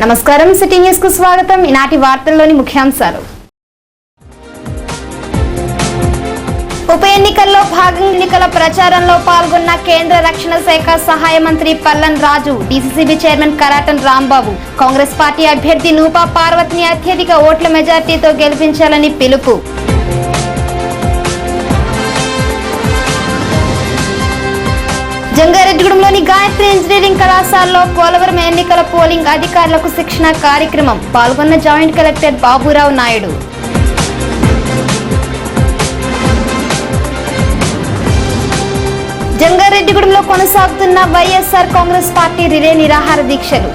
నమస్కారం, city news కు స్వాగతం. ఈనాటి వార్తల్లోని ముఖ్యాంశాలు. ఉప ఎన్నికల్లో భాగంగా ఎన్నికల ప్రచారంలో పాల్గొన్న కేంద్ర రక్షణ శాఖ సహాయ మంత్రి పల్లన్ రాజు, డీసీసీబీ చైర్మన్ కరాటన్ రాంబాబు కాంగ్రెస్ పార్టీ అభ్యర్థి నూపా పార్వతిని అత్యధిక ఓట్ల మెజార్టీతో గెలిపించాలని పిలుపు. జంగారెడ్డిగూడెంలోని గాయత్రి ఇంజనీరింగ్ కళాశాలలో పోలవరం ఎన్నికల పోలింగ్ అధికారులకు శిక్షణ కార్యక్రమం. పాల్గొన్న జాయింట్ కలెక్టర్ బాబురావు నాయుడు. జంగారెడ్డిగూడెంలో కొనసాగుతున్న వైఎస్ఆర్ కాంగ్రెస్ పార్టీ రిలే నిరాహార దీక్షలు.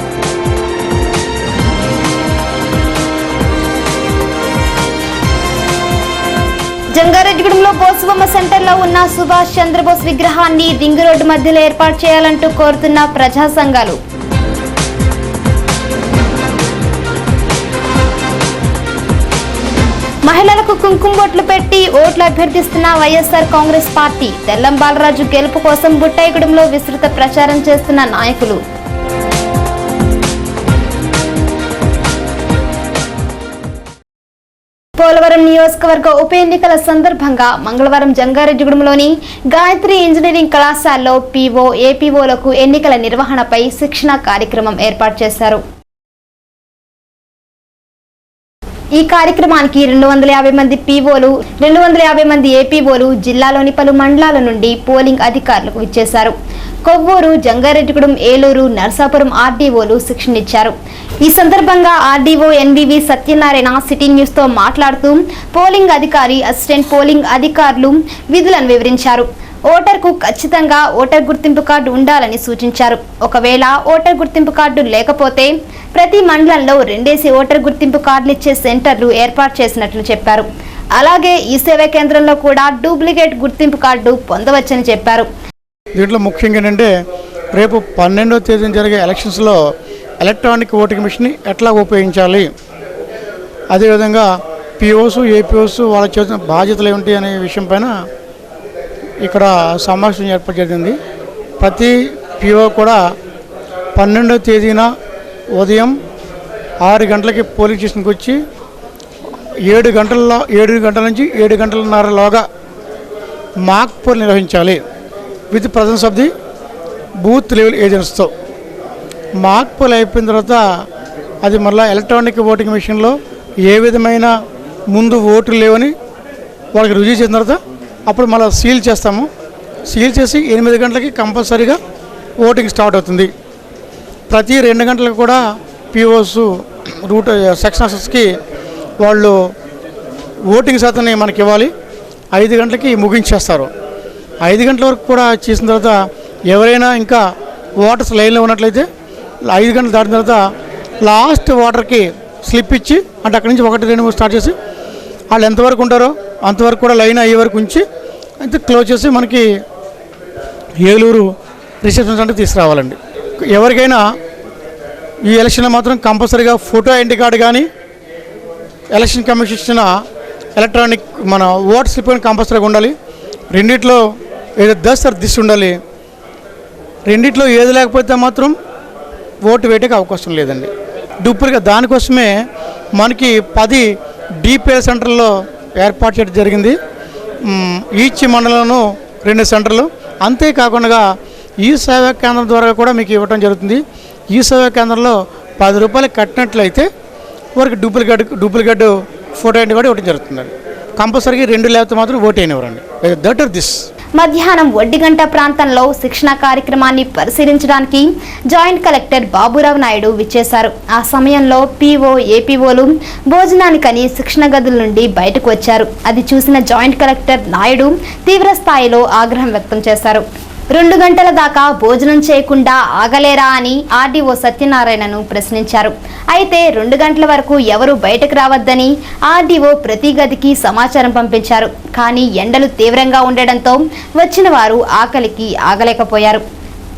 జంగారెడ్డిగూడెంలో బోసుబొమ్మ సెంటర్లో ఉన్న సుభాష్ చంద్రబోస్ విగ్రహాన్ని రింగ్ రోడ్డు మధ్యలో ఏర్పాటు చేయాలంటూ కోరుతున్న ప్రజా సంఘాలు. మహిళలకు కుంకుమ బొట్లు పెట్టి ఓట్లు అభ్యర్థిస్తున్న వైఎస్ఆర్ కాంగ్రెస్ పార్టీ. తెల్లం బాలరాజు గెలుపు కోసం బుట్టాయిగూడెంలో విస్తృత ప్రచారం చేస్తున్న నాయకులు. పోలవరం నియోజకవర్గ ఉప ఎన్నికల సందర్భంగా మంగళవారం జంగారెడ్డిగూడెంలోని గాయత్రి ఇంజనీరింగ్ కళాశాలలో పీఓ, ఏపీఓలకు ఎన్నికల నిర్వహణపై శిక్షణ కార్యక్రమం ఏర్పాటు చేశారు. ఈ కార్యక్రమానికి 250 మంది పీఓలు, 250 మంది ఏపీఓలు జిల్లాలోని పలు మండలాల నుండి పోలింగ్ అధికారులకు ఇచ్చేశారు. కొవ్వూరు, జంగారెడ్డిగూడెం, ఏలూరు, నర్సాపురం ఆర్డీఓలు శిక్షణిచ్చారు. ఈ సందర్భంగా ఆర్డీఓ ఎన్బీవీ సత్యనారాయణ సిటీ న్యూస్ తో మాట్లాడుతూ పోలింగ్ అధికారి, అసిస్టెంట్ పోలింగ్ అధికారులు విధులను వివరించారు. ఓటర్కు ఖచ్చితంగా ఓటర్ గుర్తింపు కార్డు ఉండాలని సూచించారు. ఒకవేళ ఓటర్ గుర్తింపు కార్డు లేకపోతే ప్రతి మండలంలో 2 ఓటర్ గుర్తింపు కార్డులు ఇచ్చే సెంటర్లు ఏర్పాటు చేసినట్లు చెప్పారు. అలాగే ఈ సేవా కేంద్రంలో కూడా డూప్లికేట్ గుర్తింపు కార్డు పొందవచ్చని చెప్పారు. దీంట్లో ముఖ్యంగా ఏంటంటే రేపు 12వ తేదీన జరిగే ఎలక్షన్స్లో ఎలక్ట్రానిక్ ఓటింగ్ మిషన్ ఎట్లా ఉపయోగించాలి, అదేవిధంగా పిఓస్, ఏపీఓస్ వాళ్ళ చేసిన బాధ్యతలు ఏమిటి అనే విషయం పైన ఇక్కడ సమావేశం ఏర్పాటు జరిగింది. ప్రతి పిఓ కూడా 12వ తేదీన ఉదయం 6 గంటలకి పోలింగ్ స్టేషన్కి వచ్చి 7 గంటల నుంచి 7 గంటలన్నరలోగా మాక్ పోల్ నిర్వహించాలి with presence of the booth level ఏజెంట్స్తో. మాక్ పోల్ అయిపోయిన తర్వాత అది మళ్ళీ ఎలక్ట్రానిక్ ఓటింగ్ మిషన్లో ఏ విధమైన ముందు ఓట్లు లేవని వాళ్ళకి రుజువు చేసిన తర్వాత అప్పుడు మళ్ళీ సీల్ చేస్తాము. సీల్ చేసి 8 గంటలకి కంపల్సరీగా ఓటింగ్ స్టార్ట్ అవుతుంది. ప్రతి 2 గంటలకు కూడా పిఓస్, రూట్ సెక్షన్ ఆఫీసర్స్కి వాళ్ళు ఓటింగ్ శాతాన్ని మనకి ఇవ్వాలి. 5 గంటలకి ముగించేస్తారు. 5 గంటల వరకు కూడా చేసిన తర్వాత ఎవరైనా ఇంకా ఓటర్స్ లైన్లో ఉన్నట్లయితే 5 గంటలు దాటిన తర్వాత లాస్ట్ ఓటర్కి స్లిప్ ఇచ్చి, అంటే అక్కడి నుంచి 1, 2, 3 స్టార్ట్ చేసి వాళ్ళు ఎంతవరకు ఉంటారో అంతవరకు కూడా లైన్ అయ్యే వరకు ఉంచి అయితే క్లోజ్ చేసి మనకి ఏలూరు రిసెప్షన్ సెంటర్ తీసుకురావాలండి. ఎవరికైనా ఈ ఎలక్షన్లో మాత్రం కంపల్సరీగా ఫోటో ఐడెంటిటీ కార్డు కానీ ఎలక్షన్ కమిషన్ ఇచ్చిన ఎలక్ట్రానిక్ మన ఓట్ స్లిప్ కానీ కంపల్సరీగా ఉండాలి. రెండిట్లో ఏదో దిశ ఉండాలి. రెండిట్లో ఏది లేకపోతే మాత్రం ఓటు వేయడానికి అవకాశం లేదండి. డూప్లికేట్ దానికోసమే మనకి 10 డిపిఎల్ సెంటర్లో ఏర్పాటు చేయడం జరిగింది. ఈచ్ మండలంలో 2 సెంటర్లు. అంతేకాకుండా ఈ సేవా కేంద్రం ద్వారా కూడా మీకు ఇవ్వడం జరుగుతుంది. ఈ సేవా కేంద్రంలో 10 రూపాయలు కట్టినట్లయితే వారికి డూప్లికేట్ ఫోటో ఐడెంటిటీ కూడా ఇవ్వడం జరుగుతుందండి. కంపల్సరీగా 2 లేకపోతే మాత్రం ఓటు అయినవరండి. That are this. మధ్యాహ్నం 1 గంట ప్రాంతంలో శిక్షణ కార్యక్రమాన్ని పరిశీలించడానికి జాయింట్ కలెక్టర్ బాబురావు నాయుడు విచ్చేశారు. ఆ సమయంలో పీఓ, ఏపీఓలు భోజనానికని శిక్షణ గదుల నుండి బయటకు వచ్చారు. అది చూసిన జాయింట్ కలెక్టర్ నాయుడు తీవ్ర స్థాయిలో ఆగ్రహం వ్యక్తం చేశారు. 2 గంటల దాకా భోజనం చేయకుండా ఆగలేరా అని ఆర్డీఓ సత్యనారాయణను ప్రశ్నించారు. అయితే 2 గంటల వరకు ఎవరు బయటకు రావద్దని ఆర్డీఓ ప్రతి గదికి సమాచారం పంపించారు. కానీ ఎండలు తీవ్రంగా ఉండడంతో వచ్చిన వారు ఆకలికి ఆగలేకపోయారు.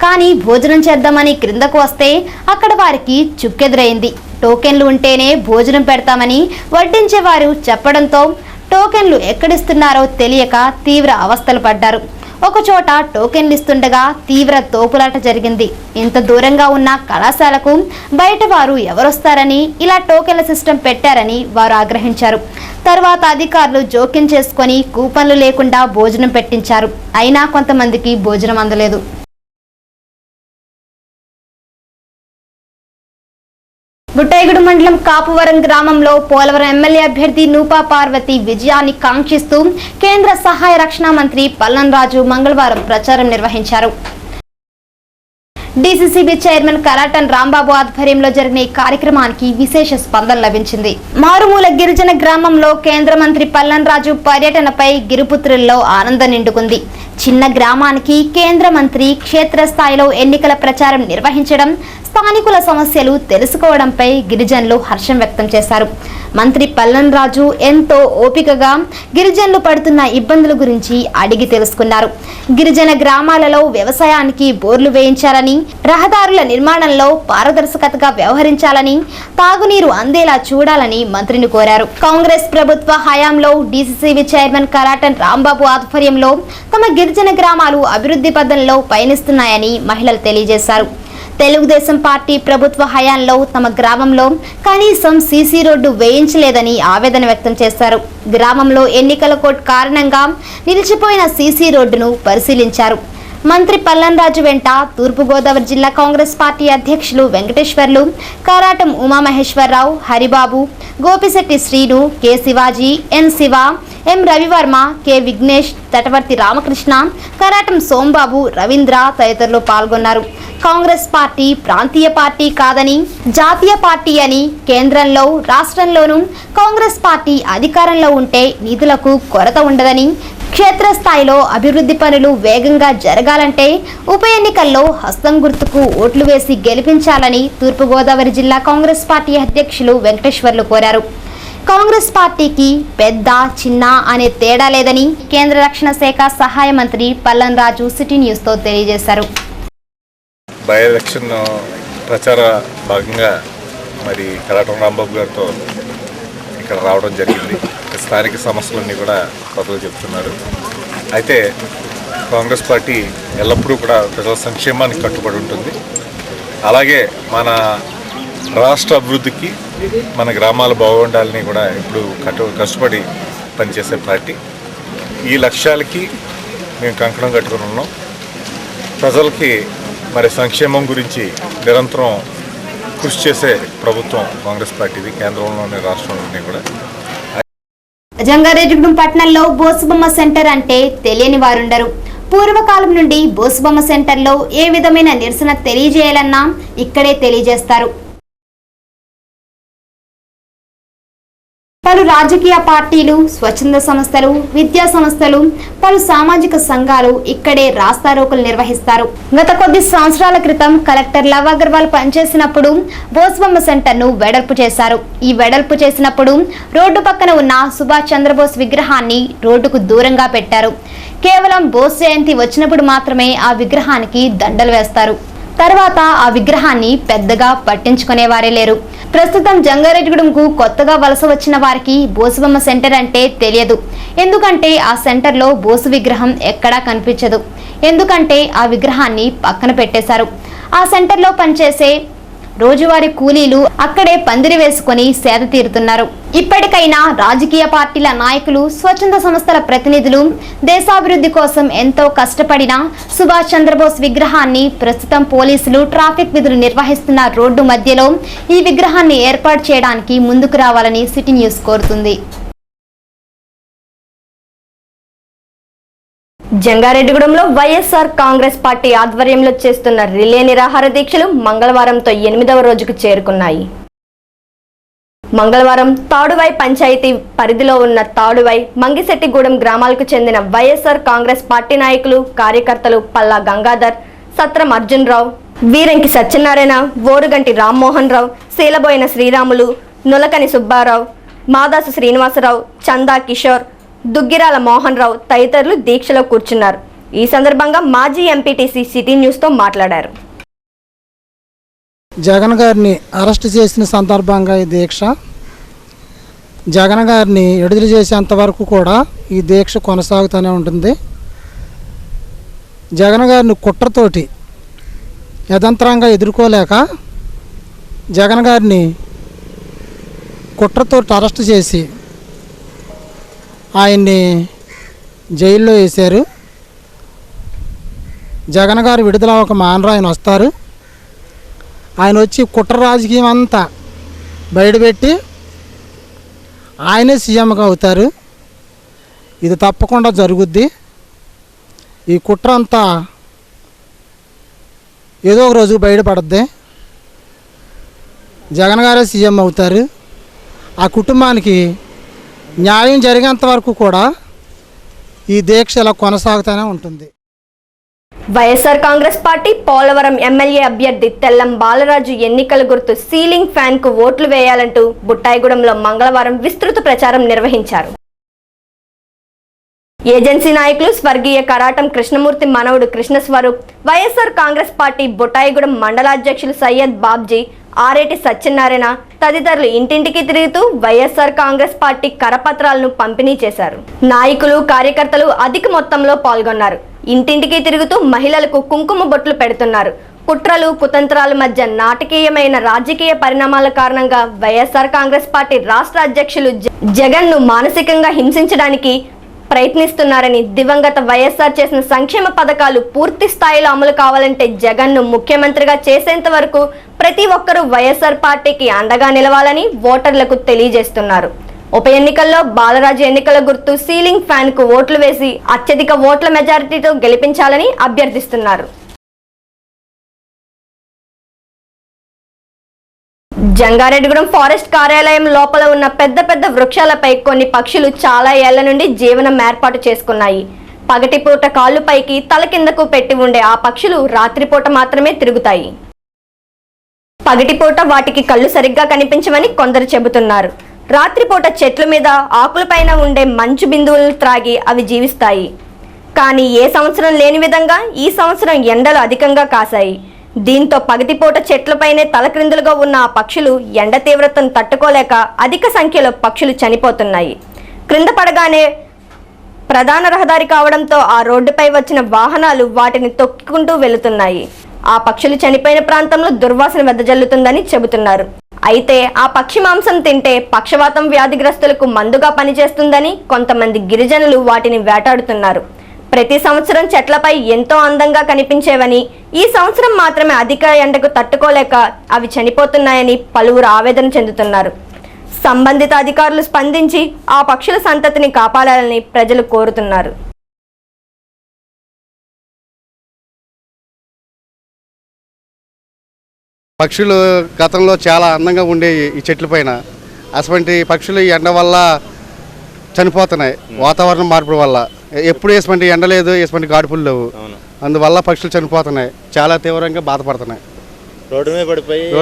కానీ భోజనం చేద్దామని క్రిందకు వస్తే అక్కడ వారికి చుక్కెదురైంది. టోకెన్లు ఉంటేనే భోజనం పెడతామని వడ్డించేవారు చెప్పడంతో టోకెన్లు ఎక్కడిస్తున్నారో తెలియక తీవ్ర అవస్థలు పడ్డారు. ఒకచోట టోకెన్లు ఇస్తుండగా తీవ్ర తోపులాట జరిగింది. ఇంత దూరంగా ఉన్న కళాశాలకు బయట వారు ఎవరొస్తారని ఇలా టోకెన్ల సిస్టమ్ పెట్టారని వారు ఆగ్రహించారు. తర్వాత అధికారులు జోక్యం చేసుకొని కూపన్లు లేకుండా భోజనం పెట్టించారు. అయినా కొంతమందికి భోజనం అందలేదు. బుట్టాయిగూడ మండలం కాపువరం గ్రామంలో పోలవరం ఎమ్మెల్యే అభ్యర్థి నూపా పార్వతి విజయాన్ని కాంక్షిస్తూ కేంద్ర సహాయ రక్షణ మంత్రి పల్లన్రాజు మంగళవారం ప్రచారం నిర్వహించారు. డీసీసీబీ చైర్మన్ కరాటన్ రాంబాబు ఆధ్వర్యంలో జరిగిన ఈ కార్యక్రమానికి విశేష స్పందన లభించింది. మారుమూల గిరిజన గ్రామంలో కేంద్ర మంత్రి పల్లన్రాజు పర్యటనపై గిరిపుత్రుల్లో ఆనందం నిండుకుంది. చిన్న గ్రామానికి కేంద్ర మంత్రి క్షేత్రస్థాయిలో ఎన్నికల ప్రచారం నిర్వహించడం, స్థానికుల సమస్యలు తెలుసుకోవడంపై గిరిజనులు హర్షం వ్యక్తం చేశారు. మంత్రి పల్లన్రాజు ఎంతో ఓపికగా గిరిజనులు పడుతున్న ఇబ్బందుల గురించి అడిగి తెలుసుకున్నారు. గిరిజన గ్రామాలలో వ్యవసాయానికి బోర్లు వేయించాలని, రహదారుల నిర్మాణంలో పారదర్శకతగా వ్యవహరించాలని, తాగునీరు అందేలా చూడాలని మంత్రిని కోరారు. కాంగ్రెస్ ప్రభుత్వ హయాంలో డీసీసీబీ చైర్మన్ కరాటన్ రాంబాబు ఆధ్వర్యంలో తమ గిరిజన గ్రామాలు అభివృద్ధి పథంలో పయనిస్తున్నాయని మహిళలు తెలియజేశారు. తెలుగుదేశం పార్టీ ప్రభుత్వ హయాంలో తమ గ్రామంలో కనీసం సీసీ రోడ్డు వేయించలేదని ఆవేదన వ్యక్తం చేశారు. గ్రామంలో ఎన్నికల కోడ్ కారణంగా నిలిచిపోయిన సీసీ రోడ్డును పరిశీలించారు. మంత్రి పల్లన్రాజు వెంట తూర్పుగోదావరి జిల్లా కాంగ్రెస్ పార్టీ అధ్యక్షులు వెంకటేశ్వర్లు, కారాటం ఉమామహేశ్వరరావు, హరిబాబు, గోపిశెట్టి శ్రీను, కె శివాజీ, ఎన్ శివ, ఎం రవివర్మ, కె విఘ్నేష్, తటవర్తి రామకృష్ణ, కరాటం సోంబాబు, రవీంద్ర తదితరులు పాల్గొన్నారు. కాంగ్రెస్ పార్టీ ప్రాంతీయ పార్టీ కాదని జాతీయ పార్టీ అని, కేంద్రంలో రాష్ట్రంలోనూ కాంగ్రెస్ పార్టీ అధికారంలో ఉంటే నిధులకు కొరత ఉండదని, క్షేత్రస్థాయిలో అభివృద్ధి పనులు వేగంగా జరగాలంటే ఉప ఎన్నికల్లో హస్తం గుర్తుకు ఓట్లు వేసి గెలిపించాలని తూర్పుగోదావరి జిల్లా కాంగ్రెస్ పార్టీ అధ్యక్షులు వెంకటేశ్వర్లు కోరారు. కాంగ్రెస్ పార్టీకి పెద్ద చిన్న అనే తేడా లేదని కేంద్ర రక్షణ శాఖ సహాయ మంత్రి పల్లన్రాజు సిటీ న్యూస్తో తెలియజేశారు. బై ఎలక్షన్ ప్రచార భాగంగా మరి కరాటం రాంబాబు గారితో ఇక్కడ రావడం జరిగింది. స్థానిక సమస్యలన్నీ కూడా ప్రజలు చెప్తున్నారు. అయితే కాంగ్రెస్ పార్టీ ఎల్లప్పుడూ కూడా ప్రజల సంక్షేమానికి కట్టుబడి ఉంటుంది. అలాగే మన రాష్ట్ర అభివృద్ధికి, మన గ్రామాలు బాగుండాలని కూడా ఇప్పుడు కష్టపడి పనిచేసే పార్టీ. ఈ లక్ష్యాలకి మేము కంకణం కట్టుకుని ఉన్నాం. ప్రజలకి మరి సంక్షేమం గురించి నిరంతరం కృషి చేసే ప్రభుత్వం కాంగ్రెస్ పార్టీది, కేంద్రంలోని రాష్ట్రంలోని కూడా. జంగారెడ్డిగూడెం పట్టణంలో బోసుబొమ్మ సెంటర్ అంటే తెలియని వారుండరు. పూర్వకాలం నుండి బోసుబొమ్మ సెంటర్లో ఏ విధమైన నిరసన తెలియజేయాలన్నా ఇక్కడే తెలియజేస్తారు. పలు రాజకీయ పార్టీలు, స్వచ్ఛంద సంస్థలు, విద్యా సంస్థలు, పలు సామాజిక సంఘాలు ఇక్కడే రాస్తారోకులు నిర్వహిస్తారు. గత కొద్ది సంవత్సరాల క్రితం కలెక్టర్ లవ్ అగర్వాల్ పనిచేసినప్పుడు బోసుబొమ్మ సెంటర్ను వెడల్పు చేశారు. ఈ వెడల్పు చేసినప్పుడు రోడ్డు పక్కన ఉన్న సుభాష్ చంద్రబోస్ విగ్రహాన్ని రోడ్డుకు దూరంగా పెట్టారు. కేవలం బోస్ జయంతి వచ్చినప్పుడు మాత్రమే ఆ విగ్రహానికి దండలు వేస్తారు. తర్వాత ఆ విగ్రహాన్ని పెద్దగా పట్టించుకునేవారే లేరు. ప్రస్తుతం జంగారెడ్డిగూడెంకు కొత్తగా వలస వచ్చిన వారికి బోసుబొమ్మ సెంటర్ అంటే తెలియదు. ఎందుకంటే ఆ సెంటర్లో బోసు విగ్రహం ఎక్కడా కనిపించదు. ఎందుకంటే ఆ విగ్రహాన్ని పక్కన పెట్టేశారు. ఆ సెంటర్లో పనిచేసే రోజువారీ కూలీలు అక్కడే పందిరి వేసుకుని సేద తీరుతున్నారు. ఇప్పటికైనా రాజకీయ పార్టీల నాయకులు, స్వచ్ఛంద సంస్థల ప్రతినిధులు దేశాభివృద్ధి కోసం ఎంతో కష్టపడిన సుభాష్ చంద్రబోస్ విగ్రహాన్ని ప్రస్తుతం పోలీసులు ట్రాఫిక్ విధులు నిర్వహిస్తున్న రోడ్డు మధ్యలో ఈ విగ్రహాన్ని ఏర్పాటు చేయడానికి ముందుకు రావాలని సిటీ న్యూస్ కోరుతుంది. జంగారెడ్డిగూడెంలో వైఎస్ఆర్ కాంగ్రెస్ పార్టీ ఆధ్వర్యంలో చేస్తున్న రిలే నిరాహార దీక్షలు మంగళవారంతో 8వ రోజుకు చేరుకున్నాయి. మంగళవారం తాడువై పంచాయతీ పరిధిలో ఉన్న తాడువై, మంగిశెట్టిగూడెం గ్రామాలకు చెందిన వైఎస్ఆర్ కాంగ్రెస్ పార్టీ నాయకులు, కార్యకర్తలు పల్లా గంగాధర్, సత్రం అర్జున్ రావు, వీరంకి సత్యనారాయణ, ఓరుగంటి రామ్మోహన్ రావు, శీలబోయిన శ్రీరాములు, నులకని సుబ్బారావు, మాదాసు శ్రీనివాసరావు, చందా కిషోర్, దుగ్గిరాల మోహన్ రావు తదితరులు దీక్షలో కూర్చున్నారు. ఈ సందర్భంగా మాజీ ఎంపీటీసీ సిటీ న్యూస్తో మాట్లాడారు. జగన్ గారిని అరెస్ట్ చేసిన సందర్భంగా ఈ దీక్ష, జగన్ గారిని విడుదల చేసేంత వరకు కూడా ఈ దీక్ష కొనసాగుతూనే ఉంటుంది. జగన్ గారిని కుట్రతోటి యథంతరంగా ఎదుర్కోలేక జగన్ గారిని కుట్రతోటి అరెస్ట్ చేసి ఆయన్ని జైల్లో వేశారు. జగన్ గారు విడుదల ఒక మానరు ఆయన వస్తారు. ఆయన వచ్చి కుట్ర రాజకీయం అంతా బయటపెట్టి ఆయనే సీఎంగా అవుతారు. ఇది తప్పకుండా జరుగుద్ది. ఈ కుట్ర అంతా ఏదో ఒక రోజు బయటపడద్ది. జగన్ గారే సీఎం అవుతారు. ఆ కుటుంబానికి న్యాయం జరిగేంత వరకు కూడా ఈ దీక్ష ఇలా కొనసాగుతూనే ఉంటుంది. వైఎస్ఆర్ కాంగ్రెస్ పార్టీ పోలవరం ఎమ్మెల్యే అభ్యర్థి తెల్లం బాలరాజు ఎన్నికల గుర్తు సీలింగ్ ఫ్యాన్ కు ఓట్లు వేయాలంటూ బుట్టాయిగూడెంలో మంగళవారం విస్తృత ప్రచారం నిర్వహించారు. ఏజెన్సీ నాయకులు స్వర్గీయ కరాటం కృష్ణమూర్తి మనవడు కృష్ణస్వరూప్, వైఎస్ఆర్ కాంగ్రెస్ పార్టీ బుట్టాయిగూడెం మండలాధ్యక్షులు సయ్యద్ బాబ్జీ, ఆరేటి సత్యనారాయణ తదితరులు ఇంటింటికి తిరుగుతూ వైఎస్ఆర్ కాంగ్రెస్ పార్టీ కరపత్రాలను పంపిణీ చేశారు. నాయకులు కార్యకర్తలు అధిక మొత్తంలో పాల్గొన్నారు. ఇంటింటికి తిరుగుతూ మహిళలకు కుంకుమ బొట్లు పెడుతున్నారు. కుట్రలు కుతంత్రాల మధ్య నాటకీయమైన రాజకీయ పరిణామాల కారణంగా వైఎస్ఆర్ కాంగ్రెస్ పార్టీ రాష్ట్ర అధ్యక్షులు జగన్ ను మానసికంగా హింసించడానికి ప్రయత్నిస్తున్నారని, దివంగత వైఎస్ఆర్ చేసిన సంక్షేమ పథకాలు పూర్తి స్థాయిలో అమలు కావాలంటే జగన్ ను ముఖ్యమంత్రిగా చేసేంత వరకు ప్రతి ఒక్కరూ వైఎస్ఆర్ పార్టీకి అండగా నిలవాలని ఓటర్లకు తెలియజేస్తున్నారు. ఉప ఎన్నికల్లో బాలరాజు ఎన్నికల గుర్తు సీలింగ్ ఫ్యాన్ కు ఓట్లు వేసి అత్యధిక ఓట్ల మెజారిటీతో గెలిపించాలని అభ్యర్థిస్తున్నారు. జంగారెడ్డిగూడెం ఫారెస్ట్ కార్యాలయం లోపల ఉన్న పెద్ద పెద్ద వృక్షాలపై కొన్ని పక్షులు చాలా ఏళ్ల నుండి జీవనం ఏర్పాటు చేసుకున్నాయి. పగటిపూట కాళ్ళు పైకి తల కిందకు పెట్టి ఉండే ఆ పక్షులు రాత్రిపూట మాత్రమే తిరుగుతాయి. పగటిపూట వాటికి కళ్ళు సరిగ్గా కనిపించవని కొందరు చెబుతున్నారు. రాత్రిపూట చెట్ల మీద ఆకులపైన ఉండే మంచు బిందువులను త్రాగి అవి జీవిస్తాయి. కానీ ఏ సంవత్సరం లేని విధంగా ఈ సంవత్సరం ఎండలు అధికంగా కాశాయి. దీంతో పగటిపూట చెట్లపైనే తలక్రిందులుగా ఉన్న ఆ పక్షులు ఎండ తీవ్రతను తట్టుకోలేక అధిక సంఖ్యలో పక్షులు చనిపోతున్నాయి. క్రింద పడగానే ప్రధాన రహదారి కావడంతో ఆ రోడ్డుపై వచ్చిన వాహనాలు వాటిని తొక్కుకుంటూ వెళుతున్నాయి. ఆ పక్షులు చనిపోయిన ప్రాంతంలో దుర్వాసన వెదజల్లుతుందని చెబుతున్నారు. అయితే ఆ పక్షి మాంసం తింటే పక్షవాతం వ్యాధిగ్రస్తులకు మందుగా పనిచేస్తుందని కొంతమంది గిరిజనులు వాటిని వేటాడుతున్నారు. ప్రతి సంవత్సరం చెట్లపై ఎంతో అందంగా కనిపించేవని, ఈ సంవత్సరం మాత్రమే అధిక ఎండకు తట్టుకోలేక అవి చనిపోతున్నాయని పలువురు ఆవేదన చెందుతున్నారు. సంబంధిత అధికారులు స్పందించి ఆ పక్షుల సంతతిని కాపాడాలని ప్రజలు కోరుతున్నారు. పక్షులు గతంలో చాలా అందంగా ఉండేవి ఈ చెట్ల పైన. అటువంటి పక్షులు ఈ ఎండ వల్ల చనిపోతున్నాయి. వాతావరణం మార్పు వల్ల ఎప్పుడు వేసుకుంటే ఎండ లేదు, వేసుకుంటే గాడుపులు లేవు. అందువల్ల పక్షులు చనిపోతున్నాయి. చాలా తీవ్రంగా బాధపడుతున్నాయి. రోడ్డు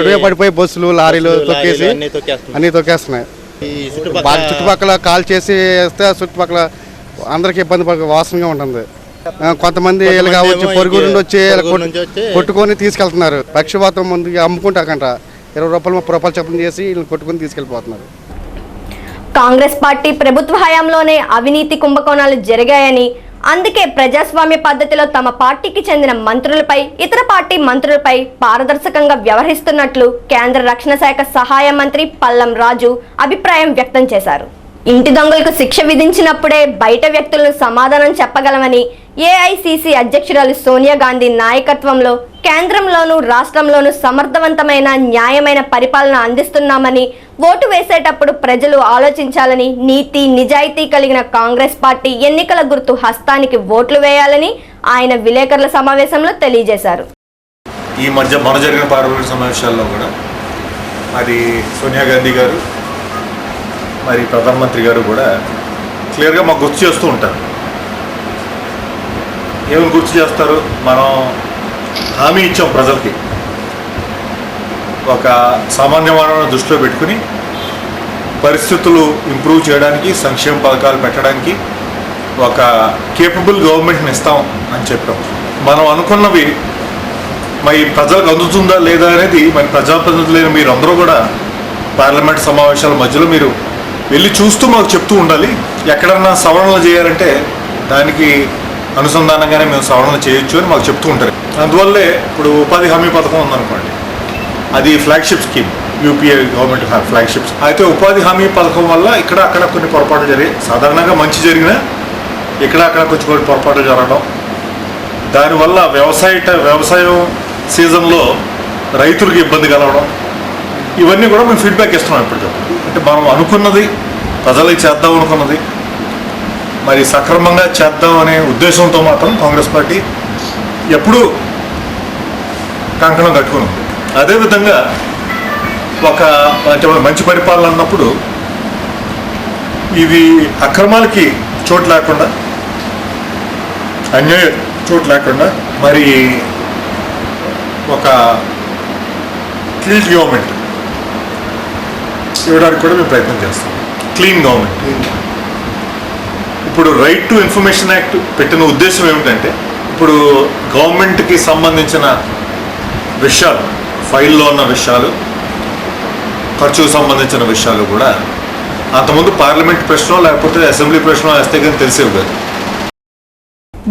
మీద పడిపోయి బస్సులు లారీలు తొక్కేసి అన్నీ తొక్కేస్తున్నాయి. చుట్టుపక్కల కాల్ చేసి వేస్తే చుట్టుపక్కల అందరికి ఇబ్బంది వాసనగా ఉంటుంది. కొంతమంది వీళ్ళు కావచ్చు పొరుగు నుండి వచ్చి కొట్టుకొని తీసుకెళ్తున్నారు. పక్షవాతం ముందు అమ్ముకుంటాకంట 20 రూపాయలు 30 రూపాయలు చొప్పున చేసి వీళ్ళని కొట్టుకొని తీసుకెళ్ళిపోతున్నారు. కాంగ్రెస్ పార్టీ ప్రభుత్వ హయాంలోనే అవినీతి కుంభకోణాలు జరిగాయని, అందుకే ప్రజాస్వామ్య పద్ధతిలో తమ పార్టీకి చెందిన మంత్రులపై, ఇతర పార్టీ మంత్రులపై పారదర్శకంగా వ్యవహరిస్తున్నట్లు కేంద్ర రక్షణ శాఖ సహాయ మంత్రి పల్లం రాజు అభిప్రాయం వ్యక్తం చేశారు. ఇంటి దొంగలకు శిక్ష విధించినప్పుడే బయట వ్యక్తులను సమాధానం చెప్పగలమని ఏఐసిసి అధ్యక్షురాలు సోనియా గాంధీ నాయకత్వంలో కేంద్రంలోనూ రాష్ట్రంలోనూ సమర్థవంతమైన న్యాయమైన పరిపాలన అందిస్తున్నామని, ఓటు వేసేటప్పుడు ప్రజలు ఆలోచించాలని, నీతి నిజాయితీ కలిగిన కాంగ్రెస్ పార్టీ ఎన్నికల గుర్తు హస్తానికి ఓట్లు వేయాలని ఆయన విలేకరుల సమావేశంలో తెలియజేశారు. ఈ మధ్య మన జరిగిన పార్లమెంట్ సమావేశాల్లో కూడా మరి సోనియా గాంధీ గారు మరి ప్రధానమంత్రి గారు కూడా క్లియర్గా మాకు గుర్తు చేస్తూ ఉంటారు. ఏమని గుర్తు చేస్తారు? మనం హామీ ఇచ్చాం ప్రజలకి, ఒక సామాన్య మానవులను దృష్టిలో పెట్టుకుని పరిస్థితులు ఇంప్రూవ్ చేయడానికి, సంక్షేమ పథకాలు పెట్టడానికి ఒక కేపబుల్ గవర్నమెంట్ని ఇస్తాం అని చెప్పాం. మనం అనుకున్నవి మరి ప్రజలకు అందుతుందా లేదా అనేది మరి ప్రజాప్రతినిధులైన మీరు అందరూ కూడా పార్లమెంట్ సమావేశాల మధ్యలో మీరు వెళ్ళి చూస్తూ మాకు చెప్తూ ఉండాలి. ఎక్కడన్నా సవరణలు చేయాలంటే దానికి అనుసంధానంగానే మేము సవరణ చేయొచ్చు అని మాకు చెప్తూ ఉంటారు. అందువల్లే ఇప్పుడు ఉపాధి హామీ పథకం ఉందనుకోండి, అది flagship scheme, UPA government flagships. అయితే ఉపాధి హామీ పథకం వల్ల ఇక్కడ అక్కడ కొన్ని పొరపాట్లు జరిగాయి. సాధారణంగా మంచి జరిగినా ఇక్కడ అక్కడ కొంచెం కొన్ని పొరపాట్లు జరగడం, దానివల్ల వ్యవసాయం సీజన్లో రైతులకు ఇబ్బంది కలగడం, ఇవన్నీ కూడా మేము ఫీడ్బ్యాక్ ఇస్తున్నాం ఎప్పటికప్పుడు. అంటే మనం అనుకున్నది, ప్రజలకి చేద్దాం అనుకున్నది మరి సక్రమంగా చేద్దాం అనే ఉద్దేశంతో మాత్రం కాంగ్రెస్ పార్టీ ఎప్పుడూ కంకణం కట్టుకుని ఉంది. అదేవిధంగా అంటే మంచి పరిపాలన అన్నప్పుడు ఇవి అక్రమాలకి చోటు లేకుండా, అన్యాయ చోటు లేకుండా మరి ఒక క్లీన్ గవర్నమెంట్ ఇవ్వడానికి కూడా మేము ప్రయత్నం చేస్తాం. Clean government. ఇప్పుడు రైట్ టు ఇన్ఫర్మేషన్ యాక్ట్ పెట్టిన ఉద్దేశం ఏమిటంటే, ఇప్పుడు గవర్నమెంట్కి సంబంధించిన విషయాలు, ఫైల్లో ఉన్న విషయాలు, ఖర్చుకు సంబంధించిన విషయాలు కూడా అంతకుముందు పార్లమెంట్ ప్రశ్న లేకపోతే అసెంబ్లీ ప్రశ్న వేస్తే కానీ తెలిసేవి కాదు.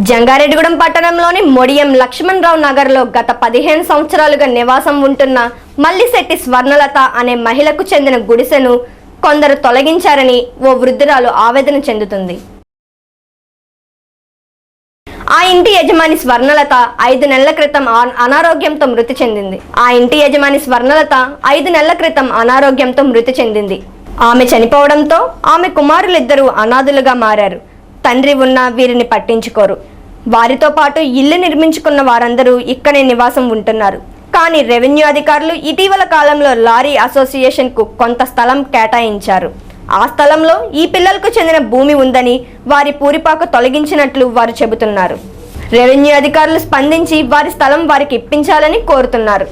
జంగారెడ్డిగూడెం పట్టణంలోని మొడియం లక్ష్మణరావు నగర్లో గత 15 సంవత్సరాలుగా నివాసం ఉంటున్న మల్లిశెట్టి స్వర్ణలత అనే మహిళకు చెందిన గుడిసెను కొందరు తొలగించారని ఓ వృద్ధురాలు ఆవేదన చెందుతుంది. ఆ ఇంటి యజమాని స్వర్ణలత 5 నెలల క్రితం అనారోగ్యంతో మృతి చెందింది. ఆమె చనిపోవడంతో ఆమె కుమారులిద్దరూ అనాథులుగా మారారు. తండ్రి ఉన్నా వీరిని పట్టించుకోరు. వారితో పాటు ఇల్లు నిర్మించుకున్న వారందరూ ఇక్కడే నివాసం ఉంటున్నారు. కానీ రెవెన్యూ అధికారులు ఇటీవల కాలంలో లారీ అసోసియేషన్కు కొంత స్థలం కేటాయించారు. ఆ స్థలంలో ఈ పిల్లలకు చెందిన భూమి ఉందని వారి పూరిపాక తొలగించినట్లు వారు చెబుతున్నారు. రెవెన్యూ అధికారులు స్పందించి వారి స్థలం వారికి ఇప్పించాలని కోరుతున్నారు.